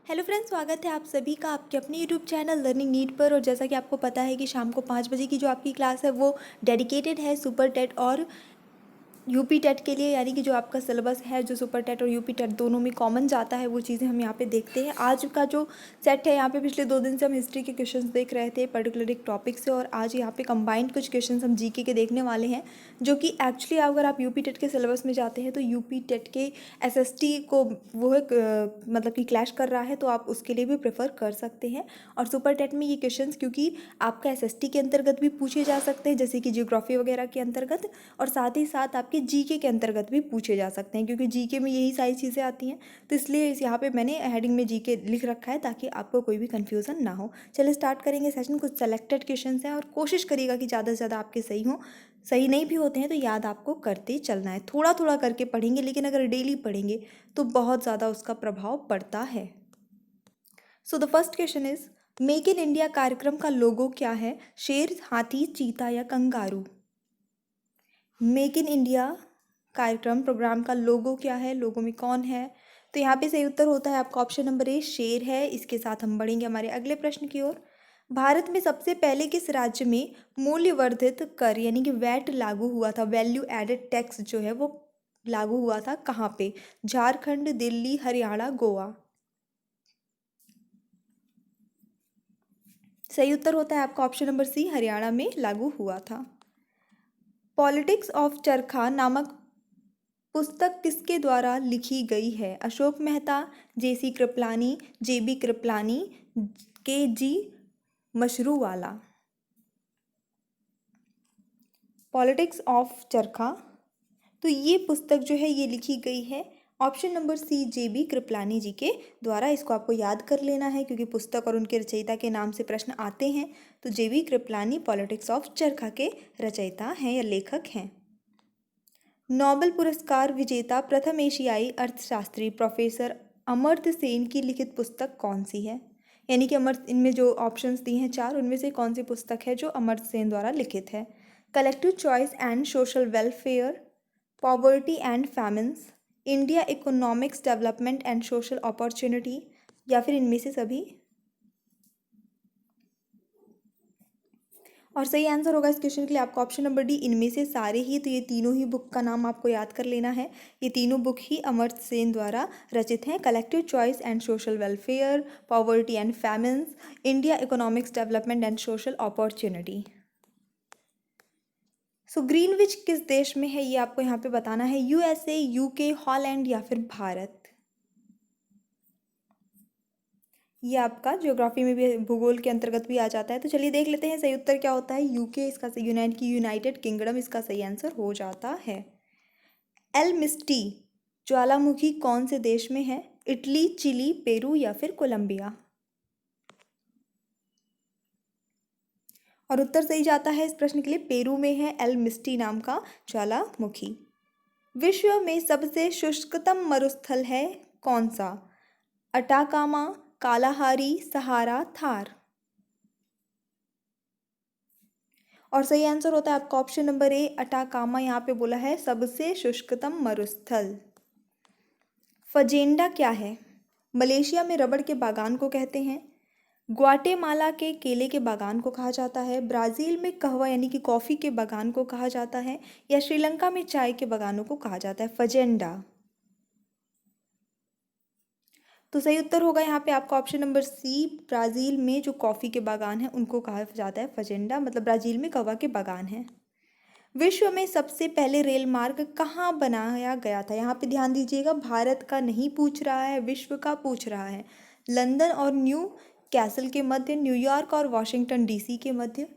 Hello friends, स्वागत है आप सभी का आपके अपने यूट्यूब चैनल लर्निंग नीट पर। और जैसा कि आपको पता है कि शाम को 5 बजे की जो आपकी क्लास है वो डेडिकेटेड है सुपर टेट और यूपी टेट के लिए, यानी कि जो आपका सिलेबस है जो सुपर टेट और यूपी टेट दोनों में कॉमन जाता है वो चीज़ें हम यहाँ पे देखते हैं। आज का जो सेट है यहाँ पे पिछले 2 दिन से हम हिस्ट्री के क्वेश्चंस देख रहे थे पर्टिकुलर एक टॉपिक से, और आज यहाँ पे कंबाइंड कुछ क्वेश्चंस हम जीके के देखने वाले हैं जो कि एक्चुअली अगर आप यूपी टेट के सिलेबस में जाते हैं तो यूपी टेट के एसएसटी को वो है मतलब कि क्लैश कर रहा है, तो आप उसके लिए भी प्रेफर कर सकते हैं। और सुपर टेट में ये क्वेश्चंस क्योंकि आपका एसएसटी के अंतर्गत भी पूछे जा सकते हैं, जैसे कि जियोग्राफी वगैरह के अंतर्गत, और साथ ही साथ आपके जीके के अंतर्गत भी पूछे जा सकते हैं, क्योंकि जीके में यही सारी चीज़ें आती हैं। तो इसलिए यहाँ पे मैंने हेडिंग में जीके लिख रखा है ताकि आपको कोई भी कन्फ्यूज़न ना हो। चलिए स्टार्ट करेंगे सेशन। कुछ सेलेक्टेड क्वेश्चन हैं और कोशिश करिएगा कि ज़्यादा से ज़्यादा आपके सही हों। सही नहीं भी होते हैं तो याद आपको करते चलना है, थोड़ा थोड़ा करके पढ़ेंगे, लेकिन अगर डेली पढ़ेंगे तो बहुत ज़्यादा उसका प्रभाव पड़ता है। So the first question is, make in India कार्यक्रम का लोगो क्या है? शेर, हाथी, चीता या कंगारू? मेक इन इंडिया कार्यक्रम प्रोग्राम का लोगो क्या है? लोगो में कौन है? तो यहाँ पे सही उत्तर होता है आपका ऑप्शन नंबर ए, शेर है। इसके साथ हम बढ़ेंगे हमारे अगले प्रश्न की ओर। भारत में सबसे पहले किस राज्य में मूल्यवर्धित कर यानी कि वैट लागू हुआ था? वैल्यू एडेड टैक्स जो है वो लागू हुआ था कहाँ पे? झारखंड, दिल्ली, हरियाणा, गोवा? सही उत्तर होता है आपका ऑप्शन नंबर सी, हरियाणा में लागू हुआ था। पॉलिटिक्स ऑफ चरखा नामक पुस्तक किसके द्वारा लिखी गई है? अशोक मेहता, जेसी कृपलानी, जेबी कृपलानी, के जी मशरूवाला? पॉलिटिक्स ऑफ चरखा, तो ये पुस्तक जो है ये लिखी गई है ऑप्शन नंबर सी, जेबी कृपलानी जी के द्वारा। इसको आपको याद कर लेना है क्योंकि पुस्तक और उनके रचयिता के नाम से प्रश्न आते हैं। तो जेबी कृपलानी पॉलिटिक्स ऑफ चरखा के रचयिता हैं या लेखक हैं। नोबेल पुरस्कार विजेता प्रथम एशियाई अर्थशास्त्री प्रोफेसर अमर्त्य सेन की लिखित पुस्तक कौन सी है? यानी कि अमर्त्य, इनमें जो ऑप्शंस दिए हैं चार, उनमें से कौन सी पुस्तक है जो अमर्त्य सेन द्वारा लिखित है? Collective choice and social welfare, poverty and famines, India economics development and social opportunity, या फिर इनमें से सभी? और सही आंसर होगा इस क्वेश्चन के लिए आपका ऑप्शन नंबर डी, इनमें से सारे ही। तो ये तीनों ही बुक का नाम आपको याद कर लेना है। ये तीनों बुक ही अमर्त्य सेन द्वारा रचित हैं। Collective choice and social welfare, poverty and famines, India economics development and social opportunity. So Greenwich किस देश में है ये आपको यहाँ पे बताना है? यूएसए, यूके, हॉलैंड या फिर भारत? ये आपका ज्योग्राफी में भी, भूगोल के अंतर्गत भी आ जाता है। तो चलिए देख लेते हैं सही उत्तर क्या होता है। यूके इसका सही, यूनाइटेड किंगडम इसका सही आंसर हो जाता है। एल मिस्टी ज्वालामुखी कौन से देश में है? इटली, चिली, पेरू या फिर कोलंबिया? और उत्तर सही जाता है इस प्रश्न के लिए, पेरू में है एल मिस्टी नाम का ज्वालामुखी। विश्व में सबसे शुष्कतम मरुस्थल है कौन सा? अटाकामा, कालाहारी, सहारा, थार? और सही आंसर होता है आपका ऑप्शन नंबर ए, अटाकामा यहाँ पे बोला है सबसे शुष्कतम मरुस्थल। फजेंडा क्या है? मलेशिया में रबड़ के बागान को कहते हैं, ग्वाटेमाला के केले के बागान को कहा जाता है, ब्राज़ील में कहवा यानी कि कॉफ़ी के बागान को कहा जाता है, या श्रीलंका में चाय के बागानों को कहा जाता है? फजेंडा। तो सही उत्तर होगा यहाँ पे आपका ऑप्शन नंबर सी, ब्राज़ील में जो कॉफ़ी के बागान हैं उनको कहा जाता है फजेंडा, मतलब ब्राज़ील में कहवा के बागान हैं। विश्व में सबसे पहले रेल मार्ग कहाँ बनाया गया था? यहाँ पे ध्यान दीजिएगा, भारत का नहीं पूछ रहा है, विश्व का पूछ रहा है। लंदन और न्यू कैसल के मध्य, न्यूयॉर्क और वॉशिंगटन डीसी के मध्य,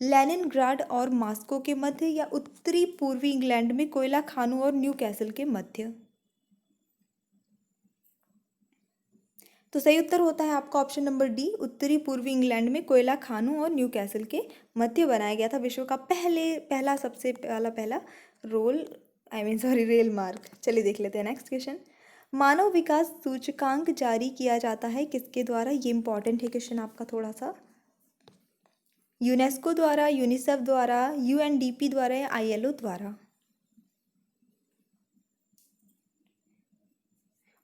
लेनिनग्राड और मॉस्को के मध्य, या उत्तरी पूर्वी इंग्लैंड में कोयला खानों और न्यू कैसल के मध्य? तो सही उत्तर होता है आपका ऑप्शन नंबर डी, उत्तरी पूर्वी इंग्लैंड में कोयला खानों और न्यू कैसल के मध्य बनाया गया था विश्व का पहला सबसे पहला roll I mean sorry rail मार्ग। चलिए देख लेते हैं नेक्स्ट क्वेश्चन। मानव विकास सूचकांक जारी किया जाता है किसके द्वारा? ये इंपॉर्टेंट है क्वेश्चन आपका थोड़ा सा। यूनेस्को द्वारा, यूनिसेफ द्वारा, यूएनडीपी द्वारा या आईएलओ द्वारा?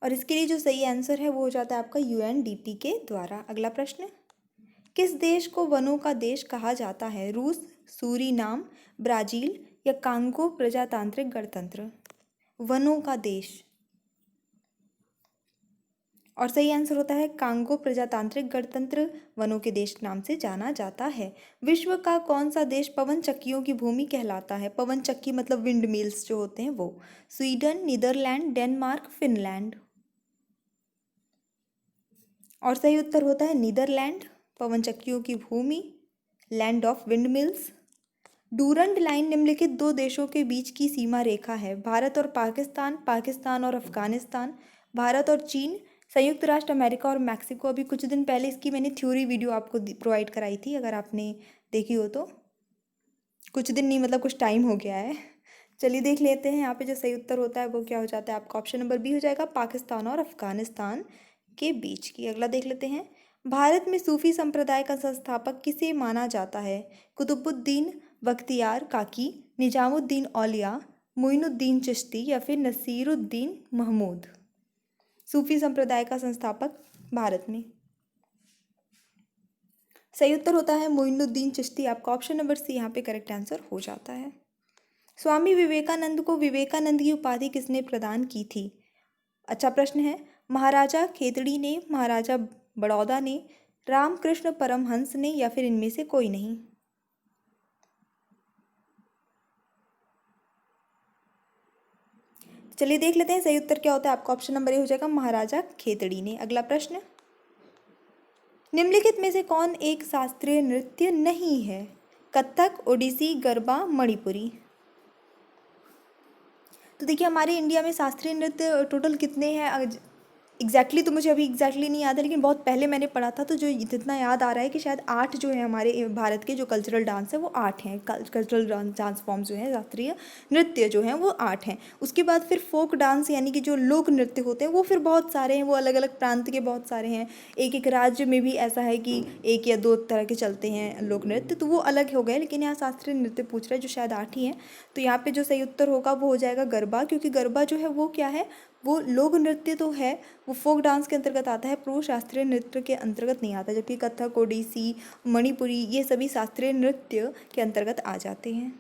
और इसके लिए जो सही आंसर है वो हो जाता है आपका यूएनडीपी के द्वारा। अगला प्रश्न, किस देश को वनों का देश कहा जाता है? रूस, सूरीनाम, ब्राजील या कांगो प्रजातांत्रिक गणतंत्र? वनों का देश, और सही आंसर होता है कांगो प्रजातांत्रिक गणतंत्र वनों के देश नाम से जाना जाता है। विश्व का कौन सा देश पवन चक्कियों की भूमि कहलाता है? पवन चक्की मतलब विंड मिल्स जो होते हैं वो। Sweden, Netherlands, Denmark, Finland? और सही उत्तर होता है नीदरलैंड, पवन चक्कियों की भूमि, land of wind mills. Durand line निम्नलिखित दो देशों के बीच की सीमा रेखा है? भारत और पाकिस्तान, पाकिस्तान और अफगानिस्तान, भारत और चीन, संयुक्त राष्ट्र अमेरिका और मैक्सिको। अभी कुछ दिन पहले इसकी मैंने थ्योरी वीडियो आपको प्रोवाइड कराई थी, अगर आपने देखी हो तो। कुछ दिन नहीं मतलब कुछ टाइम हो गया है। चलिए देख लेते हैं यहाँ पे जो सही उत्तर होता है वो क्या हो जाता है आपका। ऑप्शन नंबर बी हो जाएगा, पाकिस्तान और अफगानिस्तान के बीच की। अगला देख लेते हैं, भारत में सूफी संप्रदाय का संस्थापक किसे माना जाता है? कुतुबुद्दीन बख्तियार काकी, निजामुद्दीन औलिया, मोइनुद्दीन चिश्ती या फिर नसीरुद्दीन महमूद? सूफी संप्रदाय का संस्थापक भारत में, सही उत्तर होता है मोइनुद्दीन चिश्ती। आपका ऑप्शन नंबर सी यहाँ पे करेक्ट आंसर हो जाता है। स्वामी विवेकानंद को विवेकानंद की उपाधि किसने प्रदान की थी? अच्छा प्रश्न है। महाराजा खेतड़ी ने, महाराजा बड़ौदा ने, रामकृष्ण परमहंस ने या फिर इनमें से कोई नहीं? चलिए देख लेते हैं सही उत्तर क्या होता है आपका। ऑप्शन नंबर ए हो जाएगा महाराजा खेतड़ी ने। अगला प्रश्न, निम्नलिखित में से कौन एक शास्त्रीय नृत्य नहीं है? कथक, ओडिसी, गरबा, मणिपुरी? तो देखिए हमारे इंडिया में शास्त्रीय नृत्य टोटल कितने हैं एग्जैक्टली तो मुझे अभी एग्जैक्टली नहीं याद है, लेकिन बहुत पहले मैंने पढ़ा था तो जो जितना याद आ रहा है कि शायद 8 जो है हमारे भारत के जो कल्चरल डांस है वो 8 हैं। कल्चरल डांस फॉर्म जो है, शास्त्रीय नृत्य जो हैं वो 8 हैं। उसके बाद फिर फोक डांस यानी कि जो लोक नृत्य होते हैं वो फिर बहुत सारे हैं, वो अलग अलग प्रांत के बहुत सारे हैं। एक एक राज्य में भी ऐसा है कि 1 या 2 तरह के चलते हैं लोक नृत्य, तो वो अलग हो गए। लेकिन यहाँ शास्त्रीय नृत्य पूछ रहे हैं जो शायद 8 ही हैं। तो यहाँ पे जो सही उत्तर होगा वो हो जाएगा गरबा, क्योंकि गरबा जो है वो क्या है, वो लोक नृत्य तो है, वो फोक डांस के अंतर्गत आता है, पर वो शास्त्रीय नृत्य के अंतर्गत नहीं आता। जबकि कथक, ओडिसी, मणिपुरी ये सभी शास्त्रीय नृत्य के अंतर्गत आ जाते हैं।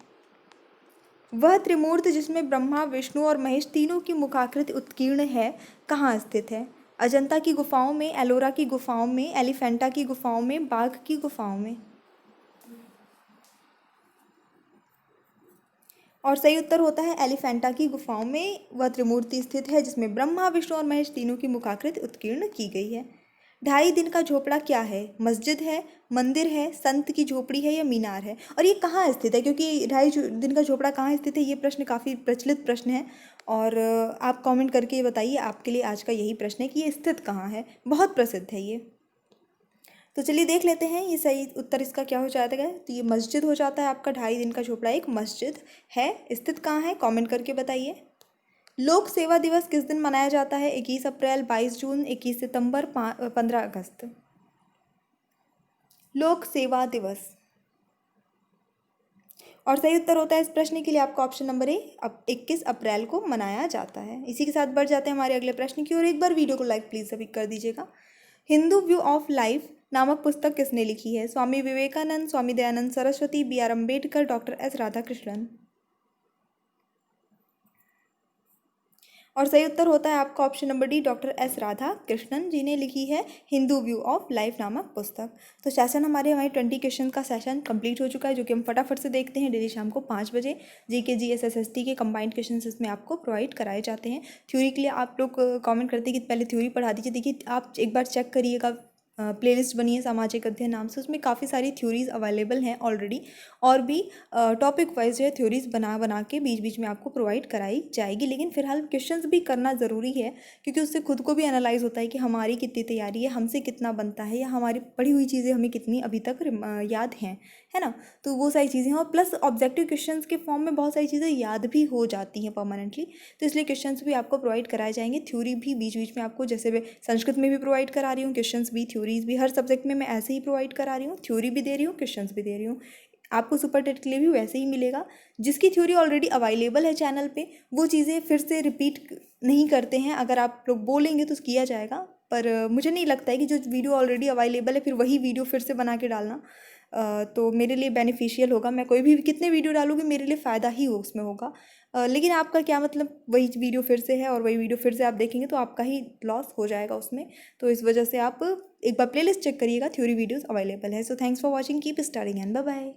वह त्रिमूर्त जिसमें ब्रह्मा, विष्णु और महेश तीनों की मुखाकृति उत्कीर्ण है कहाँ स्थित है? अजंता की गुफाओं में, एलोरा की गुफाओं में, एलिफेंटा की गुफाओं में, बाघ की गुफाओं में? और सही उत्तर होता है एलिफेंटा की गुफाओं में वह त्रिमूर्ति स्थित है जिसमें ब्रह्मा, विष्णु और महेश तीनों की मुखाकृति उत्कीर्ण की गई है। 2.5 दिन का झोपड़ा क्या है? मस्जिद है, मंदिर है, संत की झोपड़ी है या मीनार है? और ये कहाँ स्थित है, क्योंकि 2.5 दिन का झोपड़ा कहाँ स्थित है ये प्रश्न काफ़ी प्रचलित प्रश्न है। और आप कमेंट करके ये बताइए, आपके लिए आज का यही प्रश्न है कि ये स्थित कहाँ है, बहुत प्रसिद्ध है ये। तो चलिए देख लेते हैं ये सही उत्तर इसका क्या हो जाता है। तो ये मस्जिद हो जाता है आपका। 2.5 दिन का झोपड़ा एक मस्जिद है। स्थित कहाँ है कमेंट करके बताइए। लोक सेवा दिवस किस दिन मनाया जाता है? 21 अप्रैल, 22 जून, 21 सितंबर, 15 अगस्त? लोक सेवा दिवस, और सही उत्तर होता है इस प्रश्न के लिए आपका ऑप्शन नंबर ए, अब 21 अप्रैल को मनाया जाता है। इसी के साथ बढ़ जाते हैं हमारे अगले प्रश्न की ओर। एक बार वीडियो को लाइक प्लीज सभी कर दीजिएगा। हिंदू व्यू ऑफ लाइफ नामक पुस्तक किसने लिखी है? Swami Vivekananda, Swami Dayanand Saraswati, B.R. Ambedkar, doctor S Radhakrishnan? और सही उत्तर होता है आपका option number D, doctor S Radhakrishnan ji ने लिखी है हिंदू व्यू ऑफ लाइफ नामक पुस्तक। तो सेशन हमारे 20 क्वेश्चन का सेशन कंप्लीट हो चुका है, जो कि हम फटाफट से देखते हैं। डेली शाम को 5 बजे जीके जीएस एसएसटी के कंबाइंड क्वेश्चन इसमें आपको प्रोवाइड कराए जाते हैं। थ्योरी के लिए आप लोग कमेंट करते हैं कि पहले थ्योरी पढ़ा दीजिए। देखिए आप एक बार चेक करिएगा, प्लेलिस्ट बनी है सामाजिक अध्ययन नाम से, उसमें काफ़ी सारी थ्योरीज अवेलेबल हैं ऑलरेडी। और भी टॉपिक वाइज जो है थ्योरीज बना बना के बीच बीच में आपको प्रोवाइड कराई जाएगी। लेकिन फिलहाल क्वेश्चंस भी करना ज़रूरी है, क्योंकि उससे खुद को भी एनालाइज होता है कि हमारी कितनी तैयारी है, हमसे कितना बनता है, या हमारी पढ़ी हुई चीज़ें हमें कितनी अभी तक याद हैं, है ना। तो वो सारी चीज़ें हैं, और प्लस ऑब्जेक्टिव क्वेश्चंस के फॉर्म में बहुत सारी चीज़ें याद भी हो जाती हैं परमानेंटली। तो इसलिए क्वेश्चंस भी आपको प्रोवाइड कराए जाएंगे, थ्योरी भी बीच बीच में आपको, जैसे मैं संस्कृत में भी प्रोवाइड करा रही हूँ क्वेश्चंस भी, थ्योरीज भी, हर सब्जेक्ट में मैं ऐसे ही प्रोवाइड करा रही हूँ, थ्योरी भी दे रही हूँ, क्वेश्चंस भी दे रही हूँ। आपको सुपर टेट के लिए भी वैसे ही मिलेगा। जिसकी थ्योरी ऑलरेडी अवेलेबल है चैनल पे, वो चीज़ें फिर से रिपीट नहीं करते हैं, अगर आप लोग बोलेंगे तो किया जाएगा, पर मुझे नहीं लगता है कि जो वीडियो ऑलरेडी अवेलेबल है फिर वही वीडियो फिर से बना के डालना तो मेरे लिए बेनिफिशियल होगा। मैं कोई भी कितने वीडियो डालूँगी मेरे लिए फ़ायदा ही हो उसमें होगा। लेकिन आपका क्या मतलब, वही वीडियो फिर से है और वही वीडियो फिर से आप देखेंगे तो आपका ही लॉस हो जाएगा उसमें। तो इस वजह से आप एक बार प्लेलिस्ट चेक करिएगा, थ्योरी वीडियोस अवेलेबल है। So thanks for watching, keep studying and bye bye.